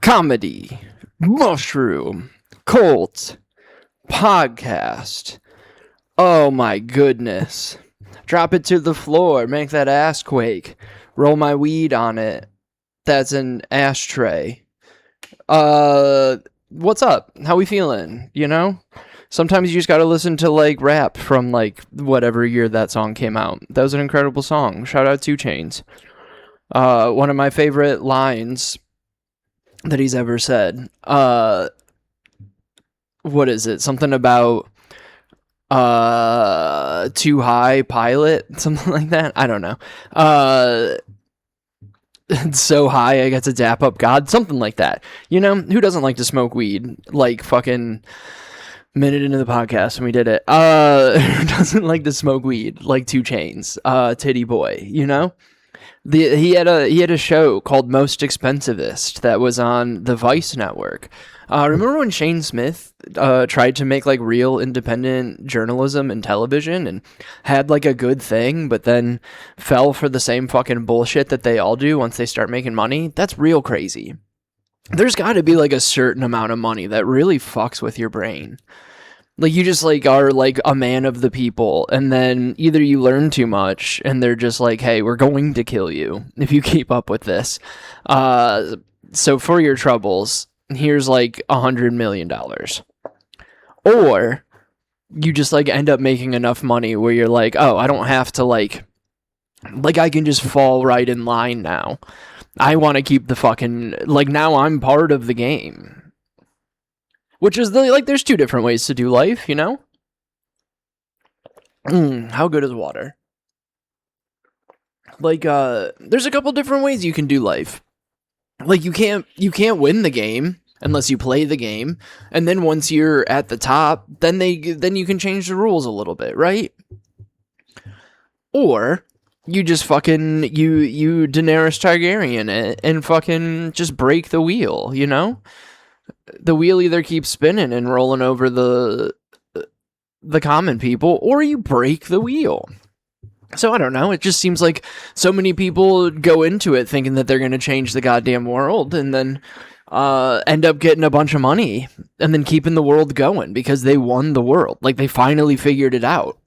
comedy, mushroom, cult, podcast. Oh my goodness. Drop it to the floor, make that ass quake. Roll my weed on it. That's an ashtray. What's up? How we feeling? You know? Sometimes you just gotta listen to, like, rap from, like, whatever year that song came out. That was an incredible song. Shout out 2 Chainz. One of my favorite lines that he's ever said. What is it? Something about too high pilot, something like that. I don't know. It's so high I get to dap up God, something like that. You know, who doesn't like to smoke weed? Like fucking minute into the podcast and we did it. Who doesn't like to smoke weed? Like 2 Chainz, titty boy. You know. He had a show called Most Expensivest that was on the Vice network. Remember when Shane Smith tried to make like real independent journalism and television and had like a good thing, but then fell for the same fucking bullshit that they all do once they start making money? That's real crazy. There's got to be like a certain amount of money that really fucks with your brain. Like, you just, like, are, like, a man of the people, and then either you learn too much, and they're just like, hey, we're going to kill you if you keep up with this. So for your troubles, here's, like, $100 million. Or you just, like, end up making enough money where you're like, oh, I don't have to, like, I can just fall right in line now. I want to keep the fucking, like, now I'm part of the game. Which is, there's 2 different ways to do life, you know? How good is water? Like, there's a couple different ways you can do life. Like, you can't win the game unless you play the game. And then once you're at the top, then you can change the rules a little bit, right? Or you just fucking, you Daenerys Targaryen it and fucking just break the wheel, you know? The wheel either keeps spinning and rolling over the common people, or you break the wheel. So I don't know, it just seems like so many people go into it thinking that they're going to change the goddamn world, and then end up getting a bunch of money, and then keeping the world going because they won the world. Like, they finally figured it out.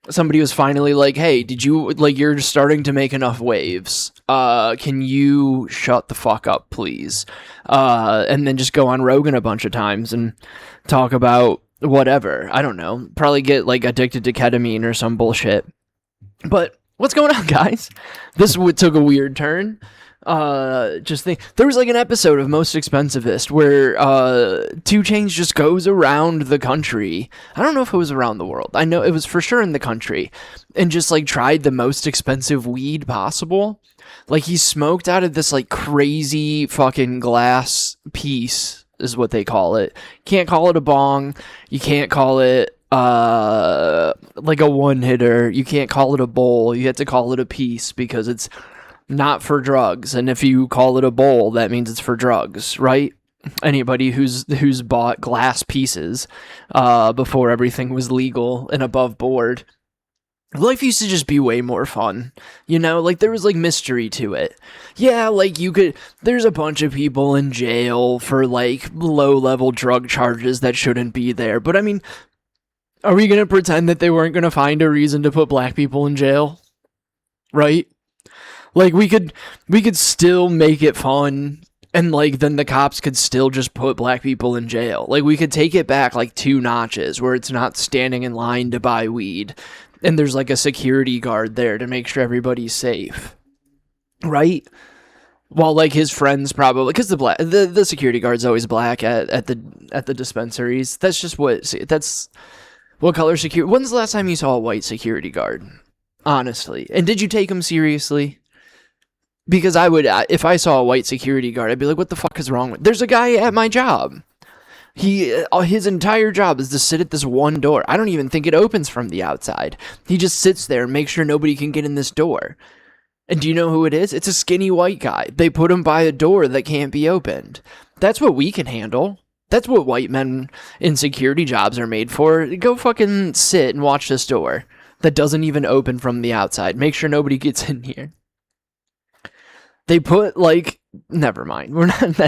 Somebody was finally like, hey, you're starting to make enough waves. Can you shut the fuck up, please? And then just go on Rogan a bunch of times and talk about whatever. I don't know. Probably get, like, addicted to ketamine or some bullshit. But what's going on, guys? This took a weird turn. Just think, there was like an episode of Most Expensivest where 2 Chainz just goes around the country. I don't know if it was around the world. I know it was for sure in the country, and just like tried the most expensive weed possible. Like, he smoked out of this like crazy fucking glass piece is what they call it. Can't call it a bong. You can't call it like a one hitter. You can't call it a bowl. You have to call it a piece because it's not for drugs, and if you call it a bowl, that means it's for drugs, right? Anybody who's bought glass pieces before everything was legal and above board, life used to just be way more fun, you know? Like, there was like mystery to it. Yeah, like, there's a bunch of people in jail for like low-level drug charges that shouldn't be there, but I mean, are we gonna pretend that they weren't gonna find a reason to put black people in jail? Right? Like, we could still make it fun, and, like, then the cops could still just put black people in jail. Like, we could take it back, like, 2 notches, where it's not standing in line to buy weed, and there's, like, a security guard there to make sure everybody's safe. Right? While, like, his friends probably, because the security guard's always black at the dispensaries. That's what color security. When's the last time you saw a white security guard? Honestly. And did you take him seriously? Because I would, if I saw a white security guard, I'd be like, what the fuck is wrong with... There's a guy at my job. His entire job is to sit at this one door. I don't even think it opens from the outside. He just sits there and makes sure nobody can get in this door. And do you know who it is? It's a skinny white guy. They put him by a door that can't be opened. That's what we can handle. That's what white men in security jobs are made for. Go fucking sit and watch this door that doesn't even open from the outside. Make sure nobody gets in here. They put, like, never mind. We're not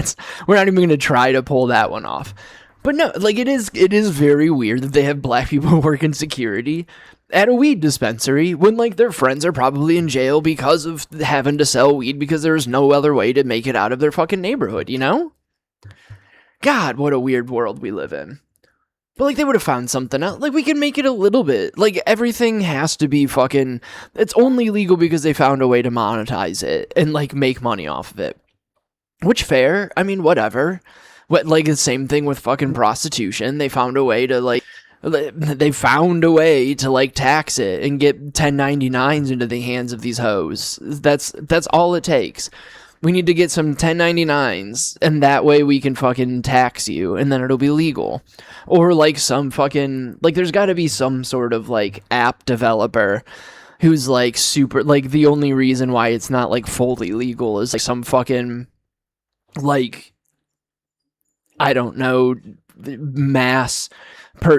even going to try to pull that one off. But no, like it is very weird that they have black people working security at a weed dispensary when like their friends are probably in jail because of having to sell weed because there's no other way to make it out of their fucking neighborhood, you know? God, what a weird world we live in. But like they would have found something else. Like we can make it a little bit. Like everything has to be fucking. It's only legal because they found a way to monetize it and like make money off of it. Which fair? I mean, whatever. What like the same thing with fucking prostitution. They found a way to like. They found a way to like tax it and get 1099s into the hands of these hoes. That's all it takes. We need to get some 1099s, and that way we can fucking tax you, and then it'll be legal. Or, like, some fucking... Like, there's gotta be some sort of, like, app developer who's, like, super... Like, the only reason why it's not, like, fully legal is, like, some fucking... Like... I don't know... Mass...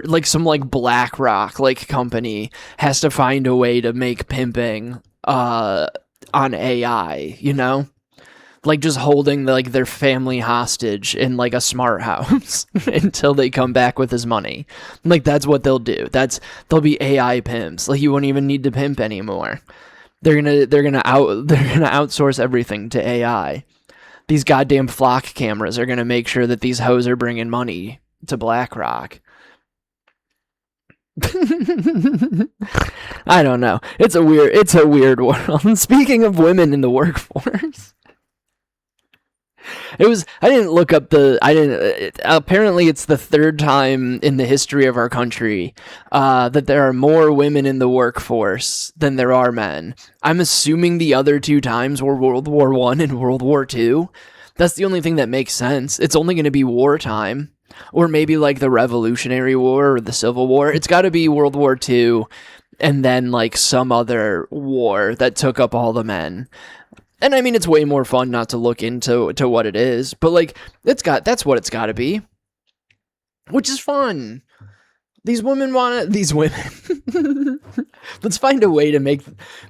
like, some, like, BlackRock, like, company has to find a way to make pimping, on AI, you know? Like just holding like their family hostage in like a smart house until they come back with his money. Like that's what they'll do. They'll be AI pimps. Like you won't even need to pimp anymore. They're gonna outsource everything to AI. These goddamn flock cameras are gonna make sure that these hoes are bringing money to BlackRock. I don't know. It's a weird world. Speaking of women in the workforce. Apparently it's the third time in the history of our country that there are more women in the workforce than there are men. I'm assuming the other two times were World War I and World War II. That's the only thing that makes sense. It's only going to be wartime. Or maybe like the Revolutionary War or the Civil War. It's got to be World War II and then like some other war that took up all the men. And I mean, it's way more fun not to look into what it is, but like that's what it's got to be, which is fun. These women. Let's find a way to make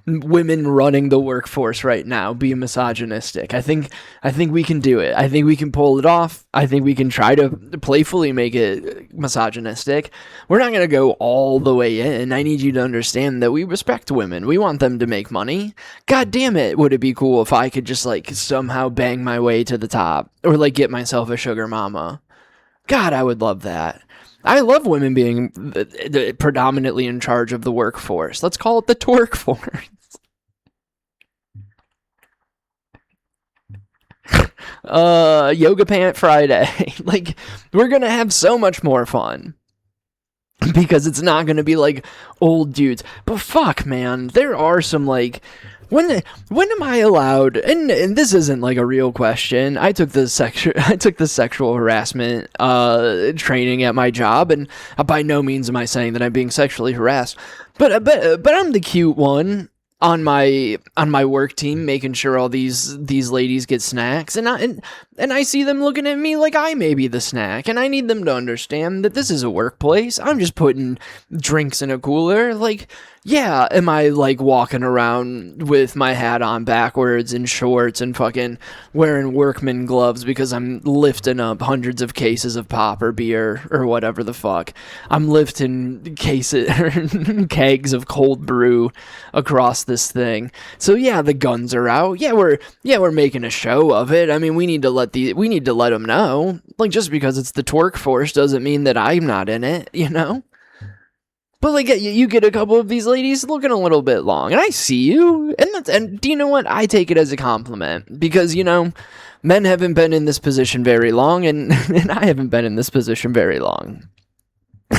women running the workforce right now be misogynistic. I think we can do it. I think we can pull it off. I think we can try to playfully make it misogynistic. We're not going to go all the way in. I need you to understand that we respect women. We want them to make money. God damn it. Would it be cool if I could just like somehow bang my way to the top or like get myself a sugar mama? God, I would love that. I love women being predominantly in charge of the workforce. Let's call it the Twerkforce. Yoga Pant Friday. Like, we're gonna have so much more fun. Because it's not gonna be like old dudes. But fuck, man, there are some like... When am I allowed? And this isn't like a real question. I took the sexual harassment training at my job, and by no means am I saying that I'm being sexually harassed. But I'm the cute one on my work team, making sure all these ladies get snacks, and I see them looking at me like I may be the snack, and I need them to understand that this is a workplace. I'm just putting drinks in a cooler, like. Yeah, am I, like, walking around with my hat on backwards and shorts and fucking wearing workman gloves because I'm lifting up hundreds of cases of pop or beer or whatever the fuck. I'm lifting kegs of cold brew across this thing. So yeah, the guns are out. Yeah, we're making a show of it. I mean, we need to let them know. Like, just because it's the Twerkforce doesn't mean that I'm not in it, you know? But like you get a couple of these ladies looking a little bit long, and I see you, and do you know what? I take it as a compliment because you know, men haven't been in this position very long, and I haven't been in this position very long.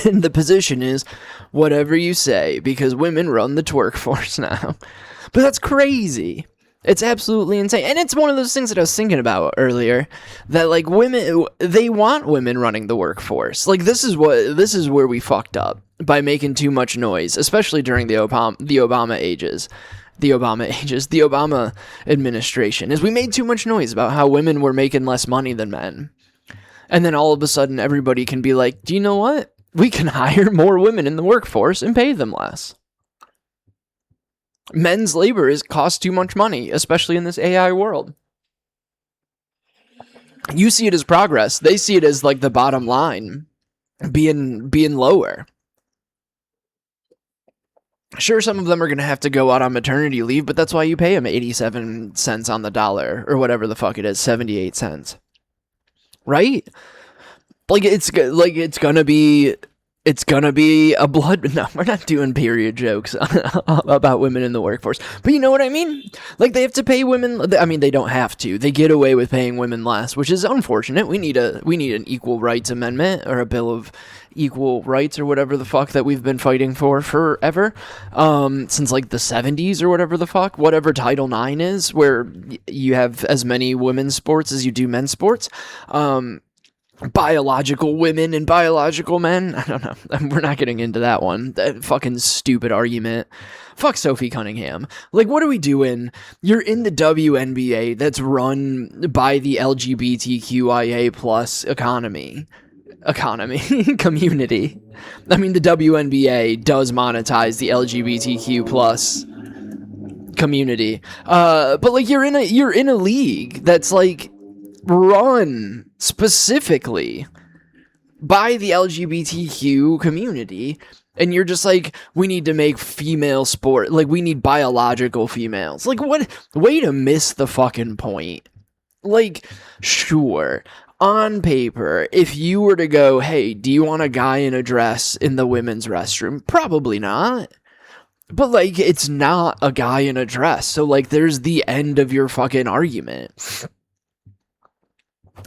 And the position is whatever you say because women run the Twerkforce now. But that's crazy. It's absolutely insane. And it's one of those things that I was thinking about earlier, that like women, they want women running the workforce. Like this is where we fucked up by making too much noise, especially during the Obama administration, is we made too much noise about how women were making less money than men. And then all of a sudden everybody can be like, do you know what? We can hire more women in the workforce and pay them less. Men's labor costs too much money, especially in this AI world. You see it as progress. They see it as like the bottom line being lower. Sure, some of them are going to have to go out on maternity leave, but that's why you pay them 87 cents on the dollar or whatever the fuck it is, 78 cents. Right? Like it's gonna be a blood. No, we're not doing period jokes about women in the workforce. But you know what I mean? Like they have to pay women. I mean, they don't have to. They get away with paying women less, which is unfortunate. We need an equal rights amendment or a bill of equal rights or whatever the fuck that we've been fighting for forever, since like the 70s or whatever the fuck, whatever Title IX is, where you have as many women's sports as you do men's sports. Biological women and biological men. I don't know. We're not getting into that one. That fucking stupid argument. Fuck Sophie Cunningham. Like, what are we doing? You're in the WNBA that's run by the LGBTQIA plus community. I mean, the WNBA does monetize the LGBTQ plus community. But like, you're in a league that's like run specifically by the LGBTQ community, and you're just like, we need to make female sport, like we need biological females. Like, what way to miss the fucking point. Like, sure, on paper, if you were to go, hey, do you want a guy in a dress in the women's restroom? Probably not. But like, it's not a guy in a dress, so like there's the end of your fucking argument.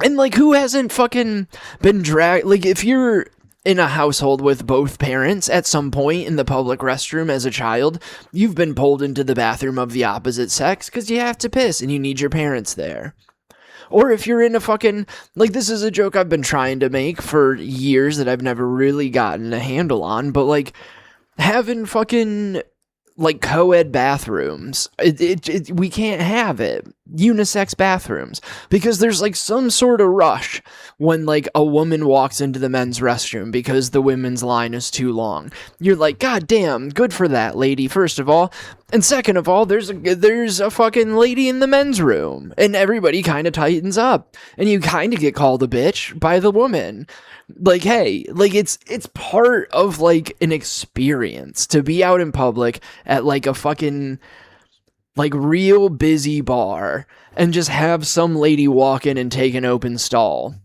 And, like, who hasn't fucking been dragged? Like, if you're in a household with both parents at some point in the public restroom as a child, you've been pulled into the bathroom of the opposite sex because you have to piss and you need your parents there. Or if you're in a fucking, like, this is a joke I've been trying to make for years that I've never really gotten a handle on, but, like, having fucking, like, co-ed bathrooms, we can't have it. Unisex bathrooms, because there's like some sort of rush when like a woman walks into the men's restroom because the women's line is too long. You're like, god damn, good for that lady, first of all, and second of all, there's a fucking lady in the men's room, and everybody kind of tightens up, and you kind of get called a bitch by the woman. Like, hey, like it's part of like an experience to be out in public at like a fucking like real busy bar and just have some lady walk in and take an open stall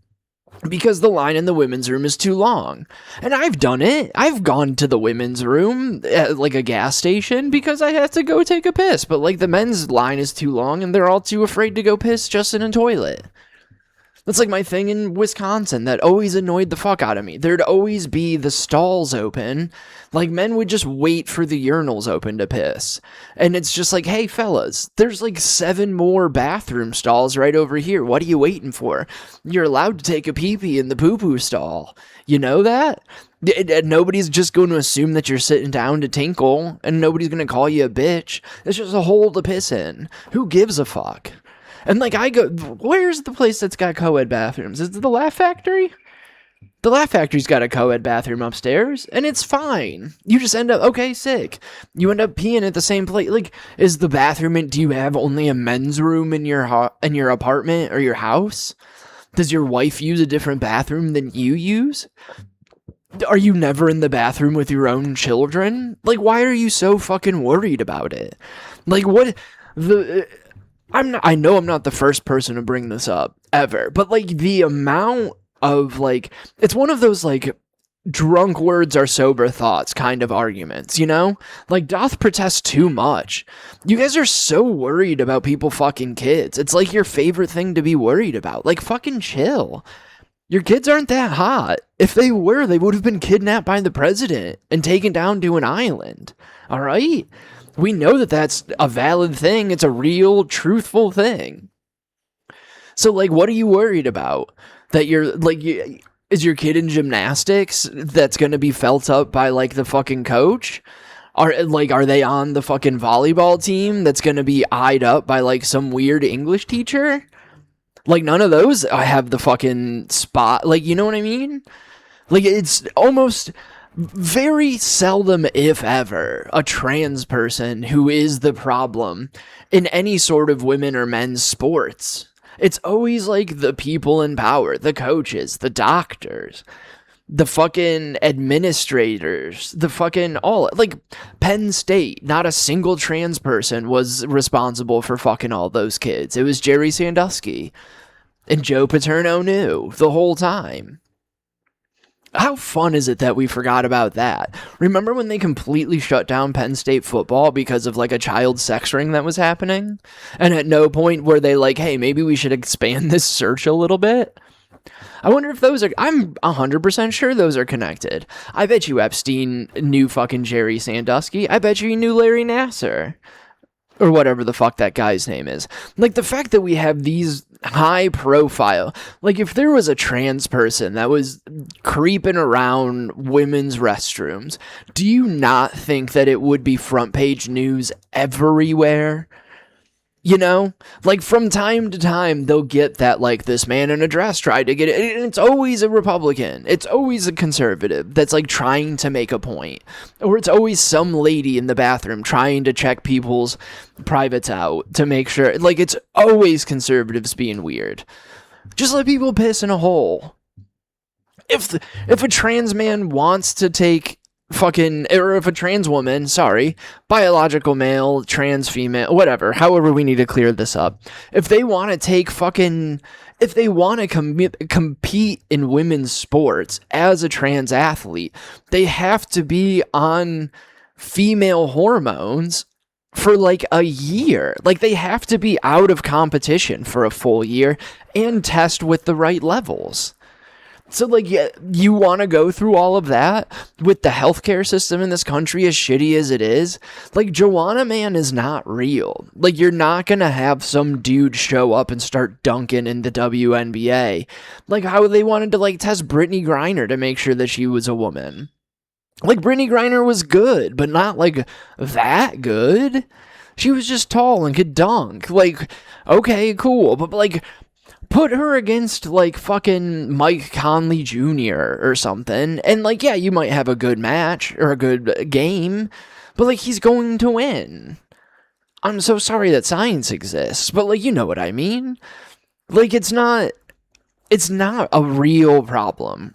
because the line in the women's room is too long. And I've done it. I've gone to the women's room at like a gas station because I had to go take a piss, but like the men's line is too long and they're all too afraid to go piss just in a toilet. That's like my thing in Wisconsin that always annoyed the fuck out of me. There'd always be the stalls open. Like, men would just wait for the urinals open to piss. And it's just like, hey, fellas, there's like 7 more bathroom stalls right over here. What are you waiting for? You're allowed to take a pee-pee in the poo-poo stall. You know that? Nobody's just going to assume that you're sitting down to tinkle, and nobody's going to call you a bitch. It's just a hole to piss in. Who gives a fuck? And like, I go, where's the place that's got co-ed bathrooms? Is it the Laugh Factory? The Laugh Factory's got a co-ed bathroom upstairs, and it's fine. You just end up, okay, sick. You end up peeing at the same place. Like, is the bathroom, do you have only a men's room in your apartment or your house? Does your wife use a different bathroom than you use? Are you never in the bathroom with your own children? Like, why are you so fucking worried about it? Like, what, I know I'm not the first person to bring this up ever, but like the amount of like, it's one of those like drunk words are sober thoughts kind of arguments, you know? Like, doth protest too much. You guys are so worried about people fucking kids. It's like your favorite thing to be worried about. Like, fucking chill. Your kids aren't that hot. If they were, they would have been kidnapped by the president and taken down to an island. All right? We know that that's a valid thing. It's a real, truthful thing. So, like, what are you worried about? That you're, like, is your kid in gymnastics that's going to be felt up by, like, the fucking coach? Are they on the fucking volleyball team that's going to be eyed up by, like, some weird English teacher? Like, none of those have the fucking spot. Like, you know what I mean? Like, it's almost very seldom, if ever, a trans person who is the problem in any sort of women or men's sports. It's always like the people in power, the coaches, the doctors, the fucking administrators, the fucking all, like Penn State, not a single trans person was responsible for fucking all those kids. It was Jerry Sandusky, and Joe Paterno knew the whole time. How fun is it that we forgot about that? Remember when they completely shut down Penn State football because of like a child sex ring that was happening? And at no point were they like, hey, maybe we should expand this search a little bit? I wonder if those are, I'm 100% sure those are connected. I bet you Epstein knew fucking Jerry Sandusky. I bet you he knew Larry Nassar. Or whatever the fuck that guy's name is. Like, the fact that we have these high profile, like, if there was a trans person that was creeping around women's restrooms, do you not think that it would be front page news everywhere? You know, like from time to time, they'll get that, like, this man in a dress tried to get it. And it's always a Republican. It's always a conservative that's like trying to make a point. Or it's always some lady in the bathroom trying to check people's privates out to make sure. Like, it's always conservatives being weird. Just let people piss in a hole. If a trans man wants to take fucking, or if a trans woman, biological male, trans female, whatever, however we need to clear this up, if they want to take fucking, if they want to compete in women's sports as a trans athlete, they have to be on female hormones for like a year. Like, they have to be out of competition for a full year and test with the right levels. So, like, yeah, you want to go through all of that with the healthcare system in this country as shitty as it is? Like, Joanna Man is not real. Like, you're not going to have some dude show up and start dunking in the WNBA. Like, how they wanted to, like, test Brittany Griner to make sure that she was a woman. Like, Brittany Griner was good, but not, like, that good. She was just tall and could dunk. Like, okay, cool, but, like, put her against, like, fucking Mike Conley Jr. or something, and, like, yeah, you might have a good match or a good game, but, like, he's going to win. I'm so sorry that science exists, but, like, you know what I mean? Like, it's not a real problem.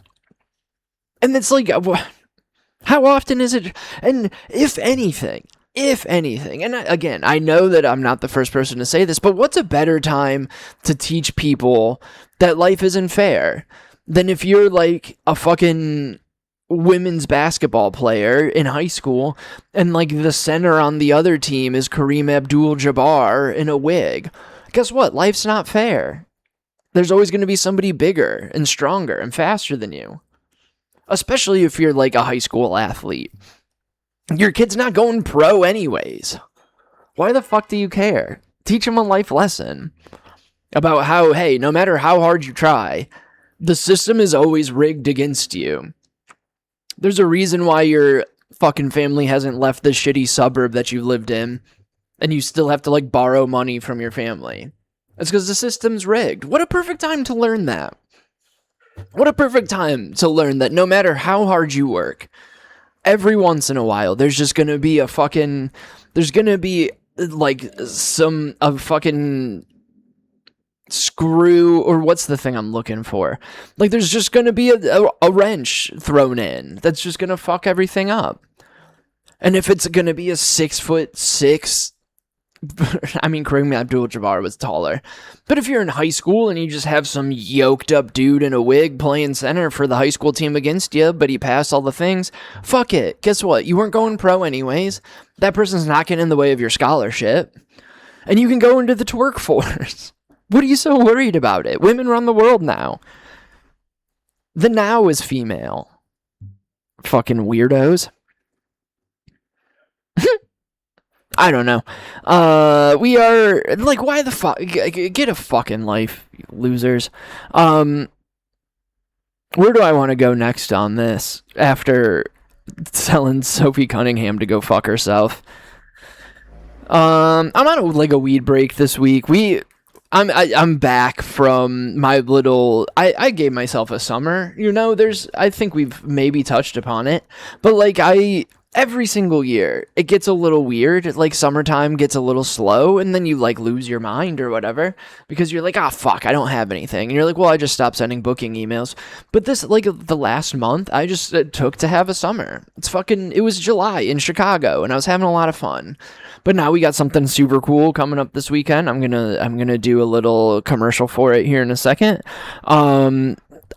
And it's like, how often is it? And if anything, and again, I know that I'm not the first person to say this, but what's a better time to teach people that life isn't fair than if you're like a fucking women's basketball player in high school and like the center on the other team is Kareem Abdul-Jabbar in a wig? Guess what? Life's not fair. There's always going to be somebody bigger and stronger and faster than you. Especially if you're like a high school athlete. Your kid's not going pro anyways. Why the fuck do you care? Teach them a life lesson about how, hey, no matter how hard you try, the system is always rigged against you. There's a reason why your fucking family hasn't left the shitty suburb that you lived in, and you still have to, like, borrow money from your family. It's because the system's rigged. What a perfect time to learn that. What a perfect time to learn that no matter how hard you work, every once in a while, there's just going to be a fucking, there's going to be like a fucking screw, or what's the thing I'm looking for? Like, there's just going to be a wrench thrown in that's just going to fuck everything up. And if it's going to be a 6'6", I mean, Kareem Abdul-Jabbar was taller. But if you're in high school and you just have some yoked up dude in a wig playing center for the high school team against you, but he passed all the things, fuck it. Guess what? You weren't going pro anyways. That person's not getting in the way of your scholarship. And you can go into the Twerkforce. What are you so worried about it? Women run the world now. The now is female. Fucking weirdos. I don't know. We are, like, why the fuck? Get a fucking life, you losers. Where do I want to go next on this after telling Sophie Cunningham to go fuck herself? I'm on a weed break this week. I'm back from my little, I gave myself a summer, you know, I think we've maybe touched upon it, but like every single year it gets a little weird. Like summertime gets a little slow, and then you like lose your mind or whatever because you're like, ah, fuck, I don't have anything, and you're like, well, I just stopped sending booking emails. But this, like, the last month I just took to have a summer. It was July in Chicago and I was having a lot of fun. But now we got something super cool coming up this weekend. I'm gonna do a little commercial for it here in a second.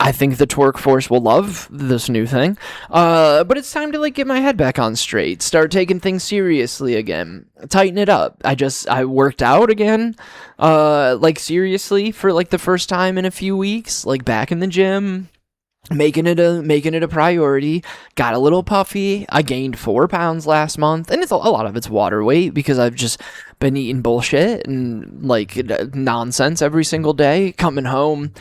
I think the Twerkforce will love this new thing. But it's time to like get my head back on straight, start taking things seriously again, tighten it up. I worked out again, like seriously for like the first time in a few weeks, like back in the gym. Making it a priority. Got a little puffy. I gained 4 pounds last month, and it's a lot of it's water weight because I've just been eating bullshit and like nonsense every single day. Coming home,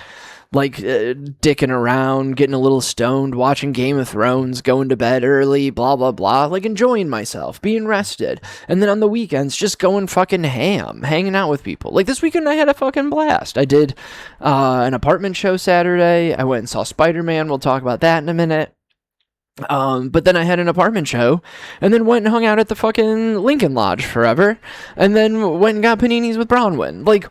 like dicking around, getting a little stoned, watching Game of Thrones, going to bed early, blah blah blah, like enjoying myself, being rested, and then on the weekends just going fucking ham, hanging out with people. Like this weekend I had a fucking blast. I did an apartment show Saturday. I went and saw Spider-Man. We'll talk about that in a minute. But then I had an apartment show, and then went and hung out at the fucking Lincoln Lodge forever, and then went and got paninis with Bronwyn. Like,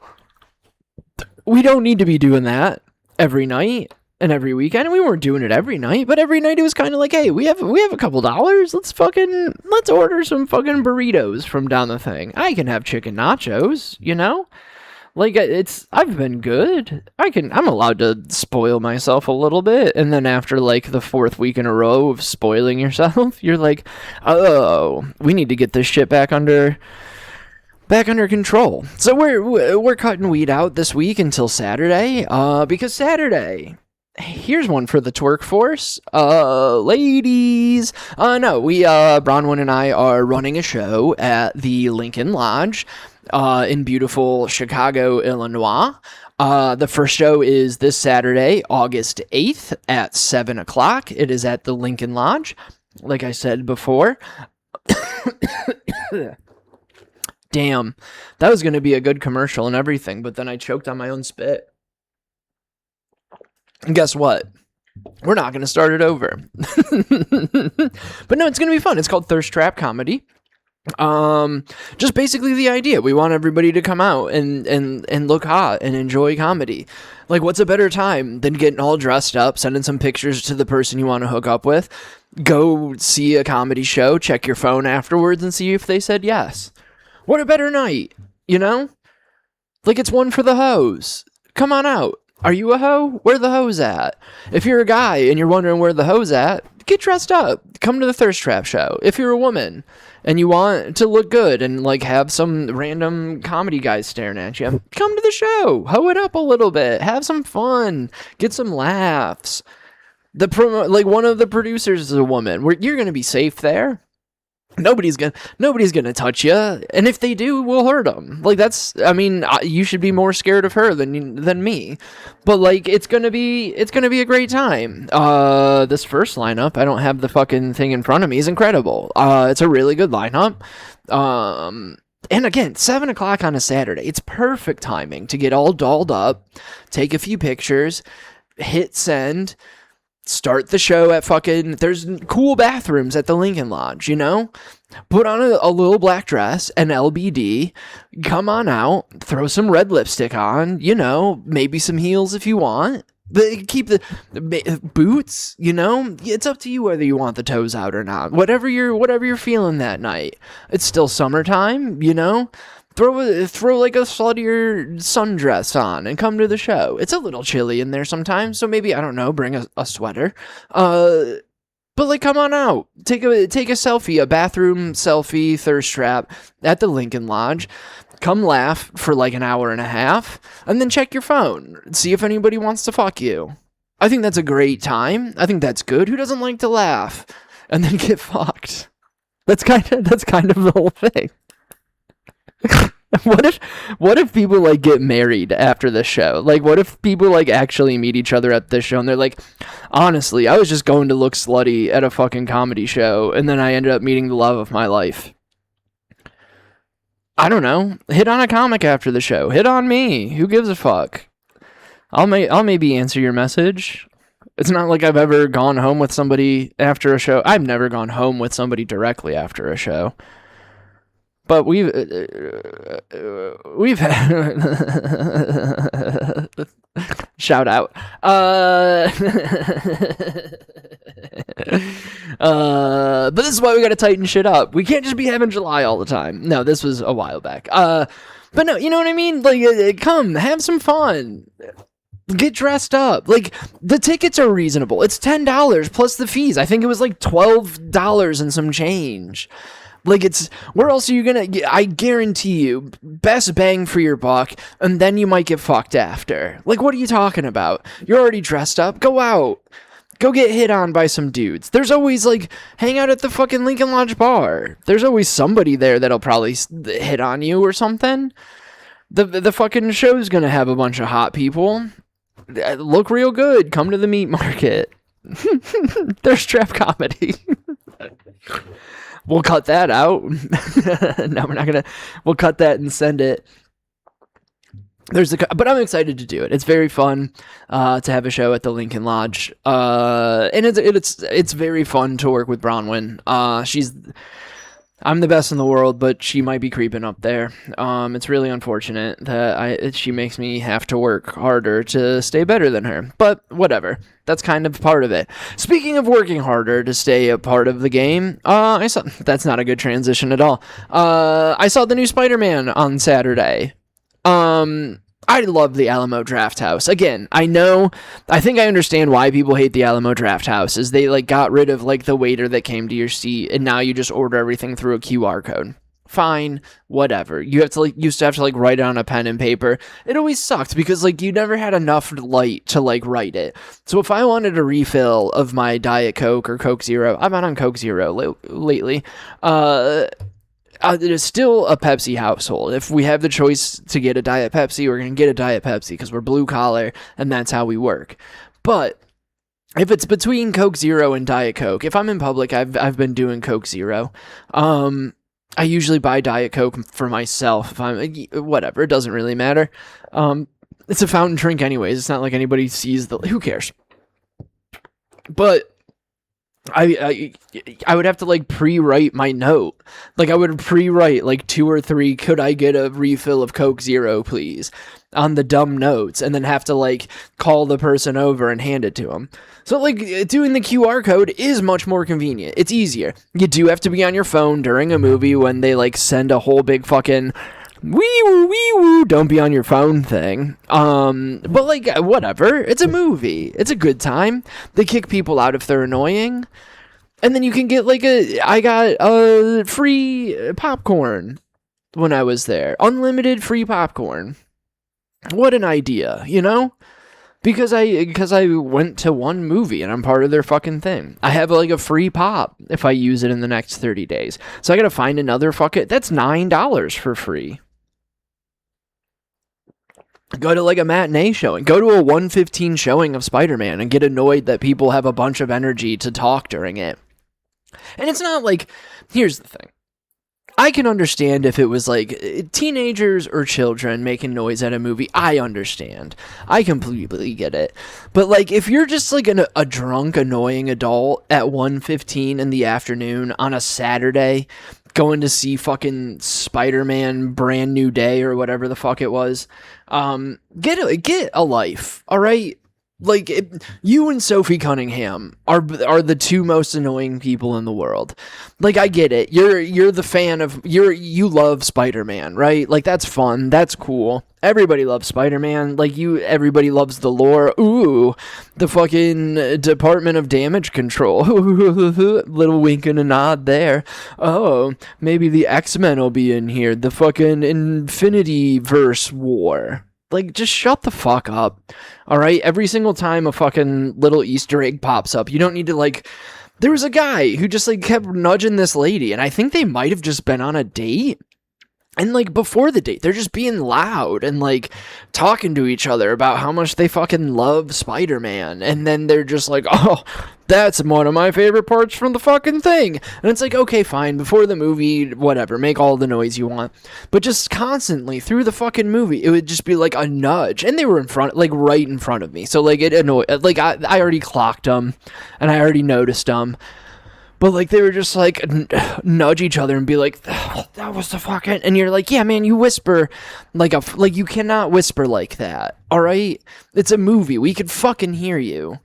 we don't need to be doing that every night and every weekend. And we weren't doing it every night, but every night it was kind of like, hey, we have a couple dollars. Let's order some fucking burritos from down the thing. I can have chicken nachos, you know? Like I've been good. I'm allowed to spoil myself a little bit. And then after like the 4th week in a row of spoiling yourself, you're like, oh, we need to get this shit back under control. So we're cutting weed out this week until Saturday, because Saturday, here's one for the Twerkforce, ladies. No, Bronwyn and I are running a show at the Lincoln Lodge, in beautiful Chicago, Illinois. The first show is this Saturday, August 8th at 7 o'clock. It is at the Lincoln Lodge, like I said before. Damn, that was going to be a good commercial and everything, but then I choked on my own spit. And guess what? We're not going to start it over. But no, it's going to be fun. It's called Thirst Trap Comedy. Just basically the idea. We want everybody to come out and look hot and enjoy comedy. Like, what's a better time than getting all dressed up, sending some pictures to the person you want to hook up with, go see a comedy show, check your phone afterwards and see if they said yes. What a better night, you know? Like, it's one for the hoes. Come on out. Are you a hoe? Where the hoes at? If you're a guy and you're wondering where the hoes at, get dressed up. Come to the Thirst Trap show. If you're a woman and you want to look good and like have some random comedy guys staring at you, come to the show. Hoe it up a little bit. Have some fun. Get some laughs. One of the producers is a woman. You're going to be safe there. Nobody's gonna touch you, and if they do, we'll hurt them. Like, you should be more scared of her than me. But like, it's gonna be a great time. This first lineup, I don't have the fucking thing in front of me, is incredible. It's a really good lineup. And again, 7 o'clock on a Saturday, it's perfect timing to get all dolled up, take a few pictures, hit send. Start the show at there's cool bathrooms at the Lincoln Lodge, you know? Put on a little black dress, an LBD, come on out, throw some red lipstick on, you know, maybe some heels if you want. But keep the boots, you know? It's up to you whether you want the toes out or not. Whatever you're feeling that night. It's still summertime, you know? Throw like a sluttier sundress on and come to the show. It's a little chilly in there sometimes, so maybe, I don't know, bring a sweater. But like, come on out. Take a selfie, a bathroom selfie, thirst trap at the Lincoln Lodge. Come laugh for like an hour and a half, and then check your phone. See if anybody wants to fuck you. I think that's a great time. I think that's good. Who doesn't like to laugh and then get fucked? That's kind of the whole thing. What if people like get married after this show? Like, what if people like actually meet each other at this show and they're like, honestly, I was just going to look slutty at a fucking comedy show, and then I ended up meeting the love of my life. I don't know. Hit on a comic after the show. Hit on me. Who gives a fuck? I'll maybe answer your message. It's not like I've ever gone home with somebody after a show. I've never gone home with somebody directly after a show. But we've had shout out. But this is why we gotta tighten shit up. We can't just be having July all the time. No, this was a while back. But no, you know what I mean? Like, come, have some fun. Get dressed up. Like, the tickets are reasonable. It's $10 plus the fees. I think it was like $12 and some change. Like, it's, where else are you gonna, I guarantee you, best bang for your buck, and then you might get fucked after. Like, what are you talking about? You're already dressed up. Go out. Go get hit on by some dudes. There's always, like, hang out at the fucking Lincoln Lodge bar. There's always somebody there that'll probably hit on you or something. The fucking show's gonna have a bunch of hot people. Look real good. Come to the meat market. There's trap comedy. We'll cut that out. No, we're not gonna. We'll cut that and send it. But I'm excited to do it. It's very fun to have a show at the Lincoln Lodge, and it's very fun to work with Bronwyn. I'm the best in the world, but she might be creeping up there. It's really unfortunate that she makes me have to work harder to stay better than her. But whatever. That's kind of part of it. Speaking of working harder to stay a part of the game, that's not a good transition at all. I saw the new Spider-Man on Saturday. I love the Alamo Drafthouse. Again, I think I understand why people hate the Alamo Drafthouse, is they like got rid of like the waiter that came to your seat, and now you just order everything through a QR code. Fine, whatever. You used to have to like write it on a pen and paper. It always sucked because like you never had enough light to like write it. So if I wanted a refill of my Diet Coke or Coke Zero, I'm not on Coke Zero lately. It is still a Pepsi household. If we have the choice to get a Diet Pepsi, we're going to get a Diet Pepsi because we're blue collar and that's how we work. But if it's between Coke Zero and Diet Coke, if I'm in public, I've been doing Coke Zero. I usually buy Diet Coke for myself. If I'm whatever, it doesn't really matter. It's a fountain drink anyways. It's not like anybody sees who cares? But I would have to like pre-write my note. Like I would pre-write like 2 or 3, could I get a refill of Coke Zero, please? On the dumb notes, and then have to like call the person over and hand it to them. So like doing the QR code is much more convenient. It's easier. You do have to be on your phone during a movie when they like send a whole big fucking wee woo, don't be on your phone thing. But like, whatever. It's a movie. It's a good time. They kick people out if they're annoying. And then you can get like I got free popcorn when I was there. Unlimited free popcorn. What an idea, you know? Because I went to one movie and I'm part of their fucking thing. I have like a free pop if I use it in the next 30 days. So I gotta find another that's $9 for free. Go to like a matinee showing. Go to a 1:15 showing of Spider-Man and get annoyed that people have a bunch of energy to talk during it. And it's not like, here's the thing. I can understand if it was like teenagers or children making noise at a movie. I understand. I completely get it. But like if you're just like a drunk, annoying adult at 1:15 in the afternoon on a Saturday going to see fucking Spider-Man Brand New Day or whatever the fuck it was, get a life, all right? Like, you and Sophie Cunningham are the two most annoying people in the world. Like, I get it. You're the fan of... You love Spider-Man, right? Like, that's fun. That's cool. Everybody loves Spider-Man. Like, everybody loves the lore. Ooh, the fucking Department of Damage Control. Little wink and a nod there. Oh, maybe the X-Men will be in here. The fucking Infinity Verse War. Like, just shut the fuck up, alright? Every single time a fucking little Easter egg pops up, you don't need to, like... There was a guy who just, like, kept nudging this lady, and I think they might have just been on a date. And, like, before the date, they're just being loud and, like, talking to each other about how much they fucking love Spider-Man. And then they're just like, oh, that's one of my favorite parts from the fucking thing. And it's like, okay, fine, before the movie, whatever, make all the noise you want. But just constantly, through the fucking movie, it would just be, like, a nudge. And they were in front, like, right in front of me. So, like, it annoyed, like, I already clocked them, and I already noticed them. But, like, they were just, like, nudge each other and be like, oh, that was the fucking... And you're like, yeah, man, you whisper like you cannot whisper like that, all right? It's a movie. We could fucking hear you.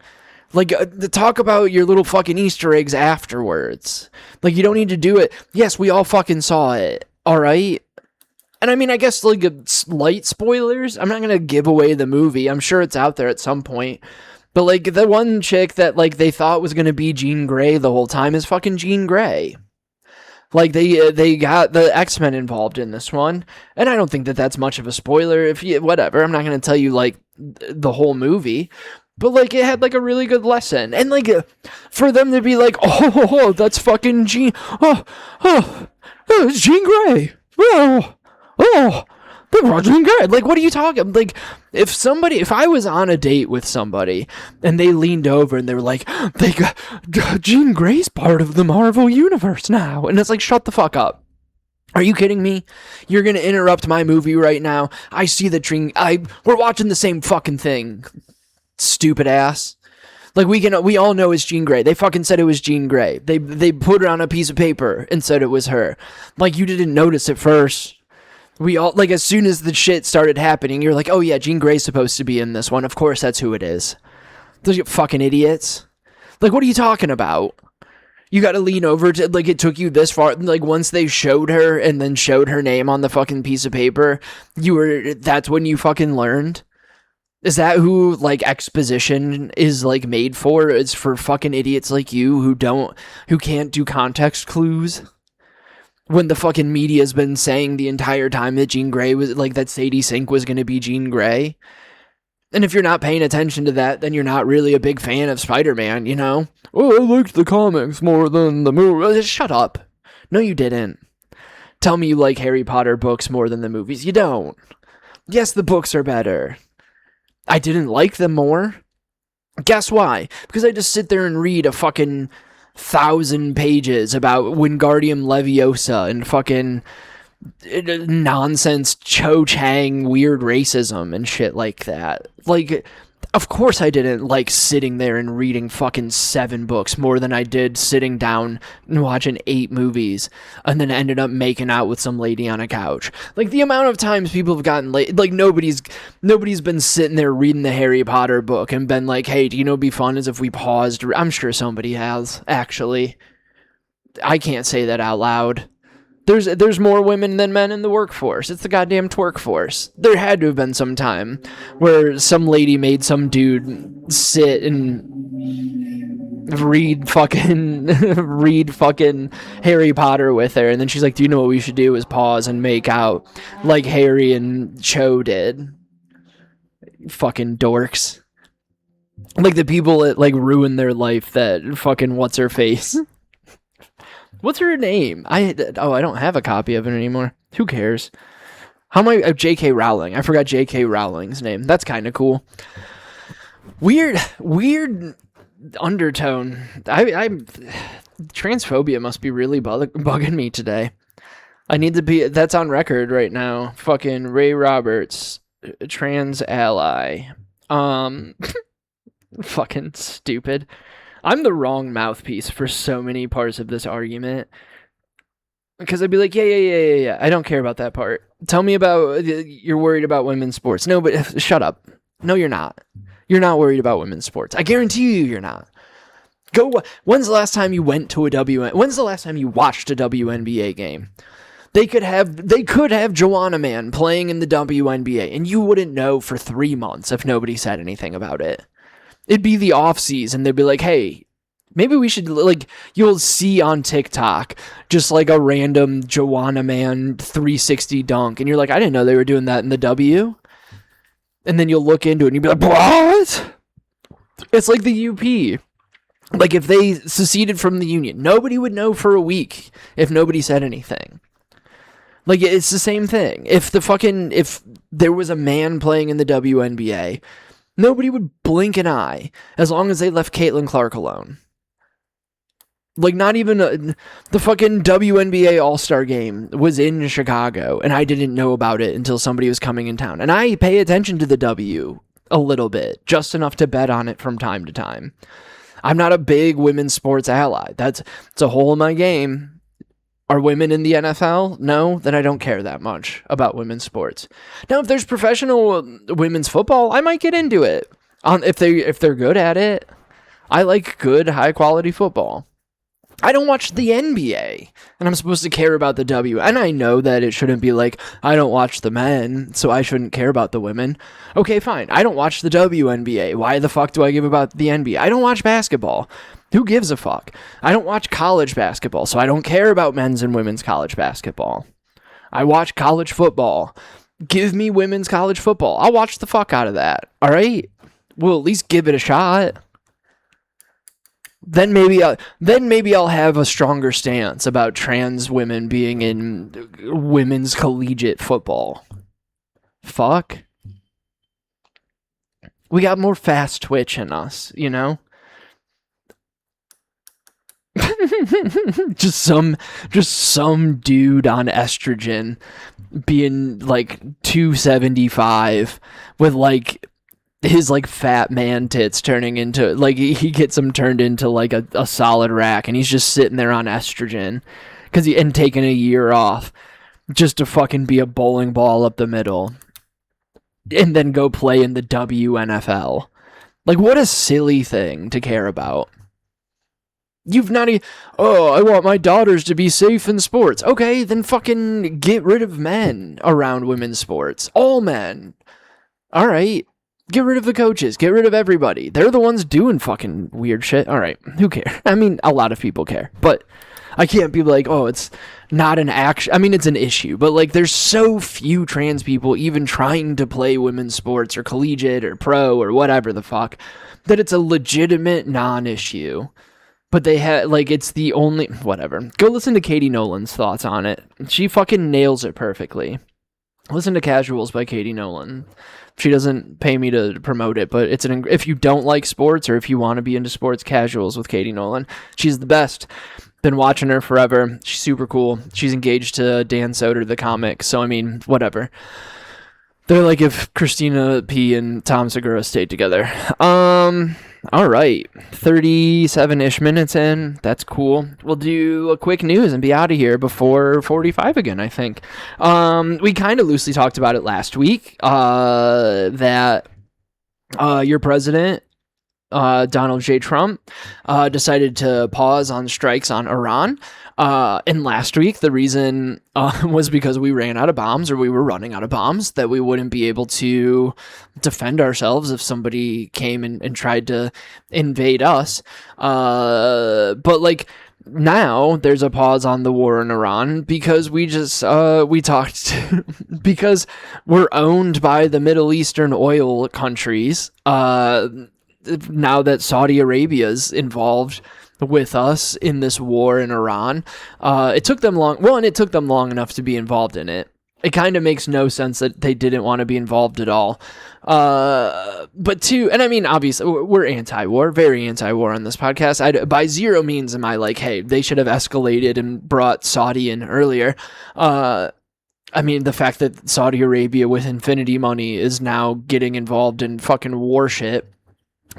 Like, talk about your little fucking Easter eggs afterwards. Like, you don't need to do it. Yes, we all fucking saw it, all right? And, I mean, I guess, like, slight spoilers. I'm not going to give away the movie. I'm sure it's out there at some point. But, like, the one chick that, like, they thought was going to be Jean Grey the whole time is fucking Jean Grey. Like, they got the X-Men involved in this one. And I don't think that that's much of a spoiler. Whatever, I'm not going to tell you, like, the whole movie. But, like, it had, like, a really good lesson. And, like, for them to be like, oh, that's fucking Jean... Oh, it's Jean Grey. Oh. Jean Grey. Like, what are you talking? Like, if I was on a date with somebody and they leaned over and they were like, Jean Grey's part of the Marvel Universe now. And it's like, shut the fuck up. Are you kidding me? You're going to interrupt my movie right now. I see the dream. We're watching the same fucking thing. Stupid ass. Like, we all know it's Jean Grey. They fucking said it was Jean Grey. They put it on a piece of paper and said it was her. Like, you didn't notice it first. We all, like, as soon as the shit started happening, you're like, oh yeah, Jean Grey's supposed to be in this one. Of course that's who it is. Those fucking idiots. Like, what are you talking about? You gotta lean over to, like, it took you this far. Like, once they showed her and then showed her name on the fucking piece of paper, that's when you fucking learned? Is that who, like, exposition is, like, made for? It's for fucking idiots like you who can't do context clues? When the fucking media's been saying the entire time that Jean Grey was, like, that Sadie Sink was going to be Jean Grey. And if you're not paying attention to that, then you're not really a big fan of Spider-Man, you know? Oh, I liked the comics more than the movie. Shut up. No, you didn't. Tell me you like Harry Potter books more than the movies. You don't. Yes, the books are better. I didn't like them more. Guess why? Because I just sit there and read a fucking 1,000 pages about Wingardium Leviosa and fucking nonsense Cho Chang weird racism and shit like that. Like, of course I didn't like sitting there and reading fucking 7 books more than I did sitting down and watching 8 movies and then ended up making out with some lady on a couch. Like, the amount of times people have gotten late, like, nobody's been sitting there reading the Harry Potter book and been like, hey, do you know what'd be fun is if we paused? I'm sure somebody has, actually. I can't say that out loud. There's more women than men in the workforce. It's the goddamn Twerkforce. There had to have been some time where some lady made some dude sit and read fucking Harry Potter with her, and then she's like, do you know what we should do is pause and make out like Harry and Cho did. Fucking dorks. Like the people that, like, ruin their life that fucking what's her face. What's her name? I don't have a copy of it anymore. Who cares? How am I? J.K. Rowling. I forgot J.K. Rowling's name. That's kind of cool. Weird undertone. I'm transphobia must be really bugging me today. I need to be. That's on record right now. Fucking Ray Roberts, trans ally. Fucking stupid. I'm the wrong mouthpiece for so many parts of this argument. Because I'd be like, yeah. I don't care about that part. Tell me about, you're worried about women's sports. No, but shut up. No, you're not. You're not worried about women's sports. I guarantee you you're not. When's the last time you went to when's the last time you watched a WNBA game? They could have Joanna Man playing in the WNBA, and you wouldn't know for 3 months if nobody said anything about it. It'd be the off season. They'd be like, hey, maybe we should, like, you'll see on TikTok just like a random Joanna Man 360 dunk. And you're like, I didn't know they were doing that in the W. And then you'll look into it and you'll be like, what? It's like the UP. Like, if they seceded from the union, nobody would know for a week if nobody said anything. Like, it's the same thing. If there was a man playing in the WNBA, nobody would blink an eye as long as they left Caitlin Clark alone. Like, not even the fucking WNBA All-Star game was in Chicago, and I didn't know about it until somebody was coming in town. And I pay attention to the W a little bit, just enough to bet on it from time to time. I'm not a big women's sports ally. It's a hole in my game. Are women in the NFL? No, then I don't care that much about women's sports. Now, if there's professional women's football, I might get into it. If they're good at it. I like good, high-quality football. I don't watch the NBA, and I'm supposed to care about the W. And I know that it shouldn't be like, I don't watch the men, so I shouldn't care about the women. Okay, fine. I don't watch the WNBA. Why the fuck do I give about the NBA? I don't watch basketball. Who gives a fuck? I don't watch college basketball, so I don't care about men's and women's college basketball. I watch college football. Give me women's college football. I'll watch the fuck out of that. All right? We'll at least give it a shot. Then maybe I'll have a stronger stance about trans women being in women's collegiate football. Fuck. We got more fast twitch in us, you know? just some dude on estrogen being like 275 with like his like fat man tits turning into like he gets them turned into like a solid rack, and he's just sitting there on estrogen and taking a year off just to fucking be a bowling ball up the middle and then go play in the WNFL. Like, what a silly thing to care about. You've not I want my daughters to be safe in sports. Okay, then fucking get rid of men around women's sports. All men. All right. Get rid of the coaches. Get rid of everybody. They're the ones doing fucking weird shit. All right. Who cares? I mean, a lot of people care. But I can't be like, oh, it's not an action. I mean, it's an issue. But, like, there's so few trans people even trying to play women's sports or collegiate or pro or whatever the fuck that it's a legitimate non-issue. But they had, like, it's the only... Whatever. Go listen to Katie Nolan's thoughts on it. She fucking nails it perfectly. Listen to Casuals by Katie Nolan. She doesn't pay me to promote it, but if you don't like sports or if you want to be into sports, Casuals with Katie Nolan. She's the best. Been watching her forever. She's super cool. She's engaged to Dan Soder, the comic. So, I mean, whatever. They're like if Christina P. and Tom Segura stayed together. All right. 37-ish minutes in. That's cool. We'll do a quick news and be out of here before 45 again, I think. We kind of loosely talked about it last week, that your president, Donald J. Trump, decided to pause on strikes on Iran. And last week, the reason was because we ran out of bombs, or we were running out of bombs, that we wouldn't be able to defend ourselves if somebody came and tried to invade us. But like now there's a pause on the war in Iran because we talked because we're owned by the Middle Eastern oil countries. Now that Saudi Arabia's involved with us in this war in Iran, it took them long enough to be involved in it. It kind of makes no sense that they didn't want to be involved at all. But two, and I mean, obviously, we're anti-war, very anti-war on this podcast. By zero means am I like, hey, they should have escalated and brought Saudi in earlier. I mean, the fact that Saudi Arabia with infinity money is now getting involved in fucking war shit,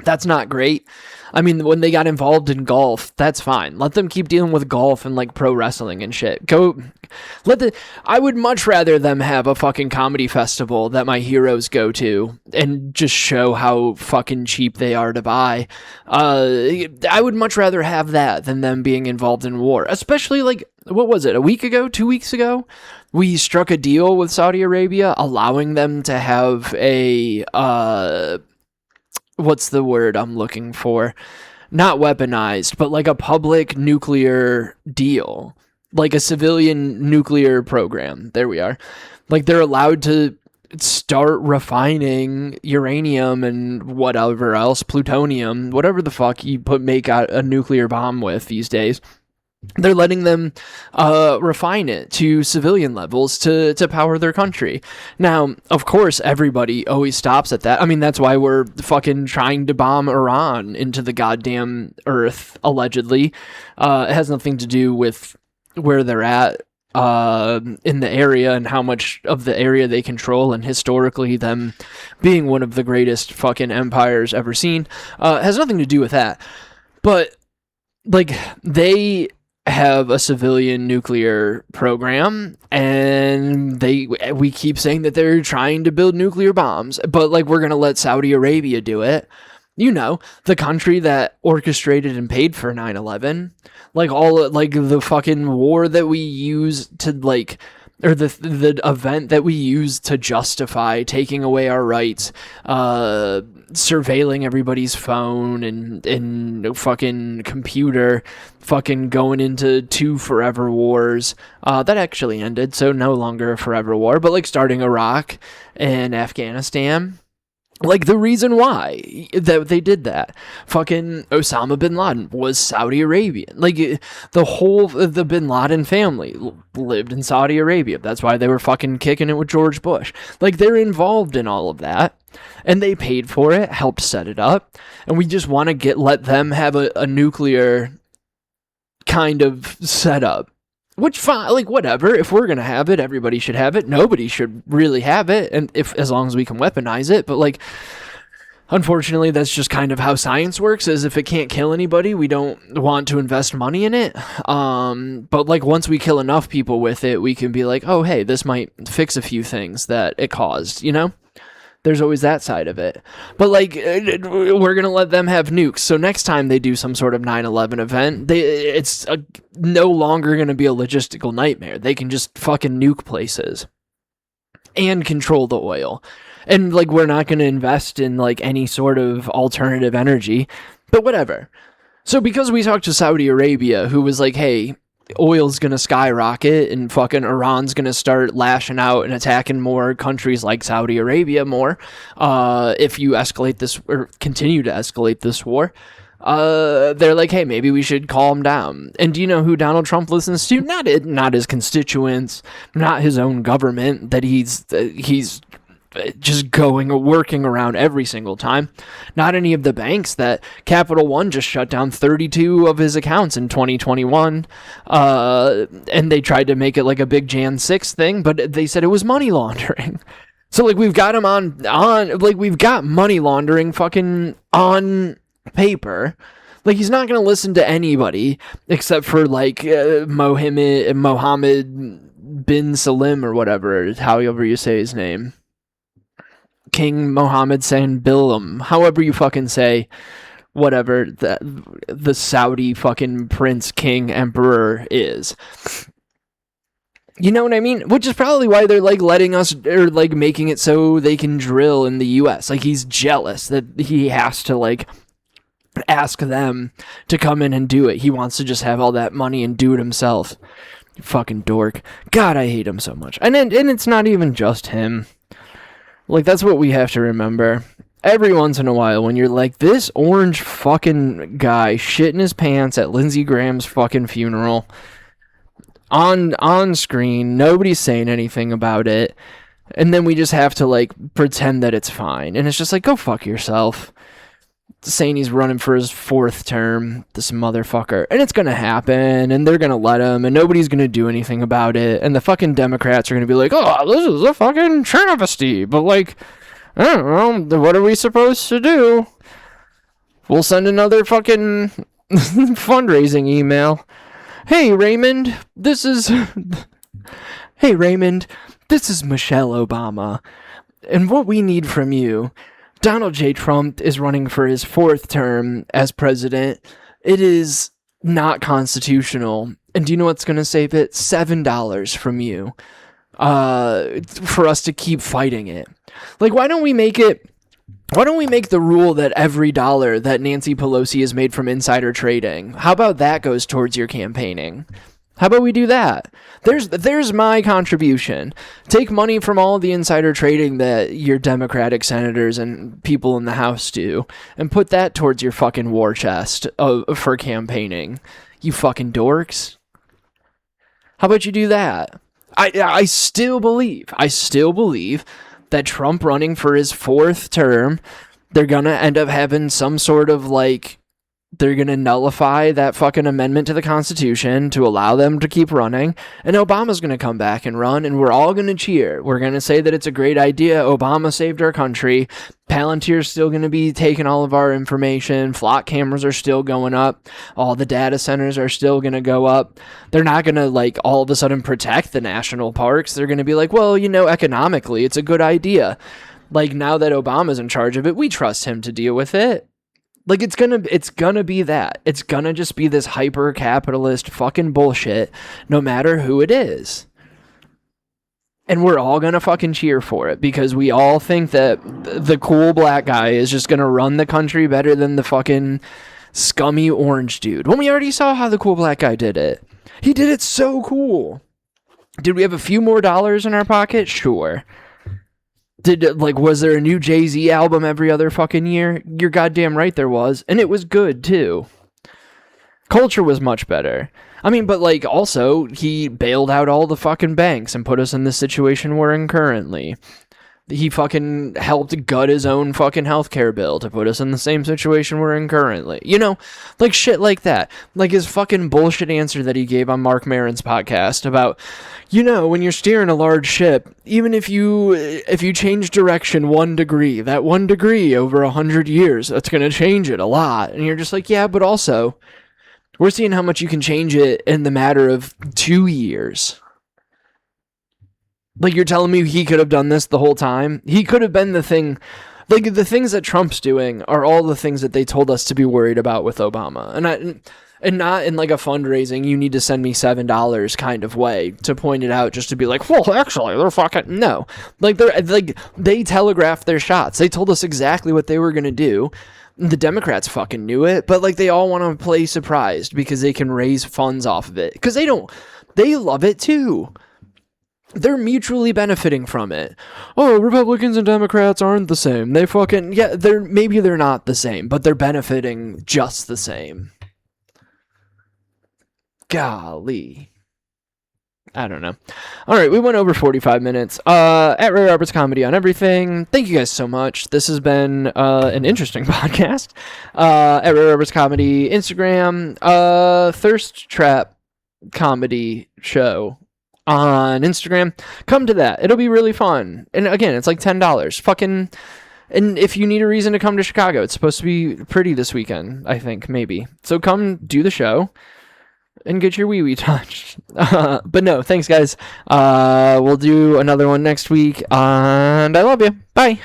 that's not great. I mean, when they got involved in golf, that's fine. Let them keep dealing with golf and like pro wrestling and shit. I would much rather them have a fucking comedy festival that my heroes go to and just show how fucking cheap they are to buy. I would much rather have that than them being involved in war. Especially like, what was it, a week ago, 2 weeks ago? We struck a deal with Saudi Arabia allowing them to have a, what's the word I'm looking for? Not weaponized, but like a public nuclear deal. Like a civilian nuclear program. There we are. Like they're allowed to start refining uranium and whatever else, plutonium, whatever the fuck you make a nuclear bomb with these days. They're letting them refine it to civilian levels to power their country. Now, of course, everybody always stops at that. I mean, that's why we're fucking trying to bomb Iran into the goddamn earth, allegedly. It has nothing to do with where they're at in the area and how much of the area they control, and historically them being one of the greatest fucking empires ever seen. Has nothing to do with that. But, like, they have a civilian nuclear program, and we keep saying that they're trying to build nuclear bombs, but like we're gonna let Saudi Arabia do it. You know, the country that orchestrated and paid for 9/11, like all like the fucking war that we use to like, or the event that we use to justify taking away our rights, surveilling everybody's phone and fucking computer, fucking going into 2 forever wars. That actually ended, so no longer a forever war, but like starting Iraq and Afghanistan. Like, the reason why that they did that, fucking Osama bin Laden was Saudi Arabian. Like, the whole of the bin Laden family lived in Saudi Arabia. That's why they were fucking kicking it with George Bush. Like, they're involved in all of that, and they paid for it, helped set it up, and we just want to let them have a nuclear kind of setup. Which, fine, like, whatever. If we're gonna have it, everybody should have it. Nobody should really have it, and as long as we can weaponize it. But, like, unfortunately, that's just kind of how science works, is if it can't kill anybody, we don't want to invest money in it. But, like, once we kill enough people with it, we can be like, oh, hey, this might fix a few things that it caused, you know? There's always that side of it. But, like, we're going to let them have nukes. So next time they do some sort of 9/11 event, it's no longer going to be a logistical nightmare. They can just fucking nuke places and control the oil. And, like, we're not going to invest in, like, any sort of alternative energy. But whatever. So because we talked to Saudi Arabia, who was like, hey, oil's gonna skyrocket and fucking Iran's gonna start lashing out and attacking more countries like Saudi Arabia more if you escalate this or continue to escalate this war, they're like, hey, maybe we should calm down. And do you know who Donald Trump listens to? Not his constituents, not his own government that he's just working around every single time. Not any of the banks that Capital One just shut down 32 of his accounts in 2021. And they tried to make it like a big Jan 6 thing, but they said it was money laundering. So, like, we've got him on like, we've got money laundering fucking on paper. Like, he's not going to listen to anybody except for, like, Mohammed bin Salim or whatever, however you say his name. King Mohammed San Bilam, however you fucking say, whatever the Saudi fucking prince, king, emperor is. You know what I mean? Which is probably why they're, like, letting us, or, like, making it so they can drill in the U.S. Like, he's jealous that he has to, like, ask them to come in and do it. He wants to just have all that money and do it himself. You fucking dork. God, I hate him so much. And it's not even just him. Like, that's what we have to remember. Every once in a while, when you're like, this orange fucking guy shitting his pants at Lindsey Graham's fucking funeral, on screen, nobody's saying anything about it, and then we just have to, like, pretend that it's fine. And it's just like, go fuck yourself. Saying he's running for his 4th term, this motherfucker. And it's gonna happen, and they're gonna let him, and nobody's gonna do anything about it. And the fucking Democrats are gonna be like, oh, this is a fucking travesty. But, like, I don't know, what are we supposed to do? We'll send another fucking fundraising email. Hey, Raymond, this is Michelle Obama. And what we need from you, Donald J. Trump is running for his 4th term as president. It is not constitutional. And do you know what's going to save it? $7 from you. For us to keep fighting it. Like, why don't we make the rule that every dollar that Nancy Pelosi has made from insider trading, how about that goes towards your campaigning? How about we do that? There's my contribution. Take money from all the insider trading that your Democratic senators and people in the House do, and put that towards your fucking war chest for campaigning. You fucking dorks. How about you do that? I still believe that Trump running for his 4th term, they're gonna end up having some sort of like, they're going to nullify that fucking amendment to the Constitution to allow them to keep running, and Obama's going to come back and run, and we're all going to cheer. We're going to say that it's a great idea. Obama saved our country. Palantir's still going to be taking all of our information. Flock cameras are still going up. All the data centers are still going to go up. They're not going to, like, all of a sudden protect the national parks. They're going to be like, well, you know, economically, it's a good idea. Like, now that Obama's in charge of it, we trust him to deal with it. Like, it's gonna be that. It's gonna just be this hyper-capitalist fucking bullshit, no matter who it is. And we're all gonna fucking cheer for it, because we all think that the cool black guy is just gonna run the country better than the fucking scummy orange dude. When we already saw how the cool black guy did it. He did it so cool. Did we have a few more dollars in our pocket? Sure. Was there a new Jay-Z album every other fucking year? You're goddamn right there was. And it was good, too. Culture was much better. I mean, but, like, also, he bailed out all the fucking banks and put us in the situation we're in currently. He fucking helped gut his own fucking healthcare bill to put us in the same situation we're in currently. You know, like shit like that. Like his fucking bullshit answer that he gave on Mark Maron's podcast about, you know, when you're steering a large ship, even if you change direction 1 degree, that 1 degree over 100 years, that's going to change it a lot. And you're just like, yeah, but also, we're seeing how much you can change it in the matter of 2 years. Like, you're telling me he could have done this the whole time? He could have been the thing. Like, the things that Trump's doing are all the things that they told us to be worried about with Obama. And not in, like, a fundraising, you need to send me $7 kind of way to point it out, just to be like, well, actually, they're fucking... No. Like, they telegraphed their shots. They told us exactly what they were going to do. The Democrats fucking knew it, but, like, they all want to play surprised because they can raise funds off of it. Because they love it, too. They're mutually benefiting from it. Oh, Republicans and Democrats aren't the same. They fucking... Yeah, maybe they're not the same, but they're benefiting just the same. Golly. I don't know. Alright, we went over 45 minutes. At Ray Roberts Comedy on everything. Thank you guys so much. This has been an interesting podcast. At Ray Roberts Comedy, Instagram, Thirst Trap Comedy Show on Instagram. Come to that. It'll be really fun. And again, it's like $10. Fucking... And if you need a reason to come to Chicago, it's supposed to be pretty this weekend, I think, maybe. So come do the show and get your wee-wee touched. But no, thanks, guys. We'll do another one next week, and I love you. Bye.